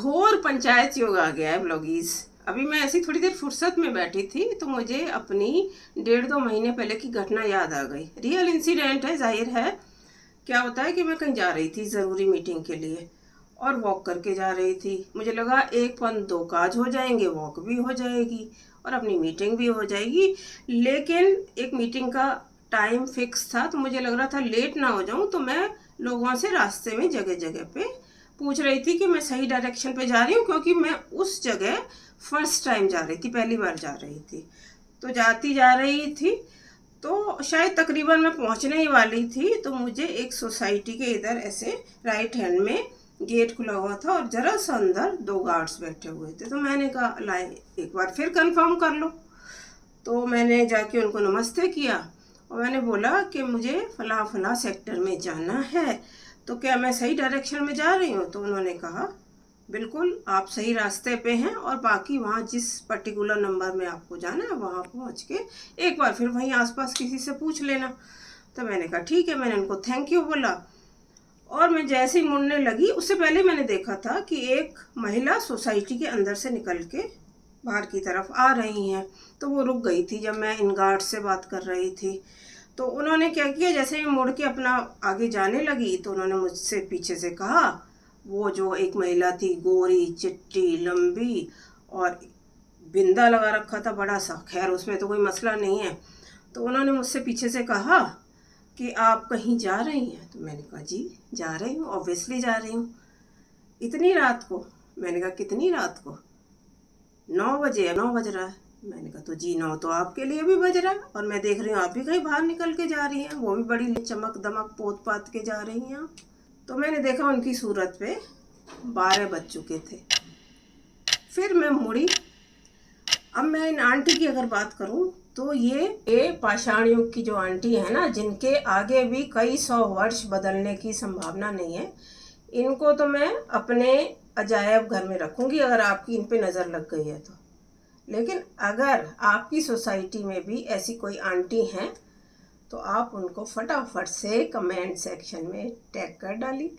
घोर पंचायत योग आ गया है ब्लॉगीज। अभी मैं ऐसी थोड़ी देर फुर्सत में बैठी थी तो मुझे अपनी 1.5-2 महीने पहले की घटना याद आ गई। रियल इंसिडेंट है, जाहिर है। क्या होता है कि मैं कहीं जा रही थी ज़रूरी मीटिंग के लिए और वॉक करके जा रही थी। मुझे लगा एक पन दो काज हो जाएंगे, वॉक भी हो जाएगी और अपनी मीटिंग भी हो जाएगी। लेकिन एक मीटिंग का टाइम फिक्स था तो मुझे लग रहा था लेट ना हो जाऊं, तो मैं लोगों से रास्ते में जगह जगह पे पूछ रही थी कि मैं सही डायरेक्शन पे जा रही हूँ, क्योंकि मैं उस जगह फर्स्ट टाइम जा रही थी, पहली बार जा रही थी। तो जाती जा रही थी तो शायद तकरीबन मैं पहुंचने ही वाली थी तो मुझे एक सोसाइटी के इधर ऐसे राइट हैंड में गेट खुला हुआ था और जरा सा अंदर 2 गार्ड्स बैठे हुए थे। तो मैंने कहा लाए एक बार फिर कंफर्म कर लो। तो मैंने जाके उनको नमस्ते किया और मैंने बोला कि मुझे फला फला सेक्टर में जाना है, तो क्या मैं सही डायरेक्शन में जा रही हूँ? तो उन्होंने कहा बिल्कुल आप सही रास्ते पे हैं और बाकी वहाँ जिस पर्टिकुलर नंबर में आपको जाना है वहाँ पहुँच के एक बार फिर वहीं आसपास किसी से पूछ लेना। तो मैंने कहा ठीक है, मैंने उनको थैंक यू बोला और मैं जैसे ही मुड़ने लगी, उससे पहले मैंने देखा था कि एक महिला सोसाइटी के अंदर से निकल के बाहर की तरफ आ रही हैं। तो वो रुक गई थी जब मैं इन गार्ड से बात कर रही थी। तो उन्होंने क्या किया, जैसे ही मुड़ के अपना आगे जाने लगी तो उन्होंने मुझसे पीछे से कहा, वो जो एक महिला थी गोरी चिट्टी लंबी और बिंदा लगा रखा था बड़ा सा, खैर उसमें तो कोई मसला नहीं है। तो उन्होंने मुझसे पीछे से कहा कि आप कहीं जा रही हैं? तो मैंने कहा जी जा रही हूँ, ऑब्वियसली जा रही हूँ। इतनी रात को? मैंने कहा कितनी रात को? 9 बजे, 9 बज रहा है। मैंने कहा तो जी 9 तो आपके लिए भी बज रहा है और मैं देख रही हूँ आप भी कहीं बाहर निकल के जा रही हैं, वो भी बड़ी चमक दमक पोत पात के जा रही हैं आप। तो मैंने देखा उनकी सूरत पे 12 बज चुके थे। फिर मैं मुड़ी। अब मैं इन आंटी की अगर बात करूं तो ये पाषाण युग की जो आंटी है ना, जिनके आगे भी कई 100 वर्ष बदलने की संभावना नहीं है, इनको तो मैं अपने अजायब घर में रखूंगी अगर आपकी इन पे नज़र लग गई है तो। लेकिन अगर आपकी सोसाइटी में भी ऐसी कोई आंटी हैं तो आप उनको फटाफट से कमेंट सेक्शन में टैग कर डालिए।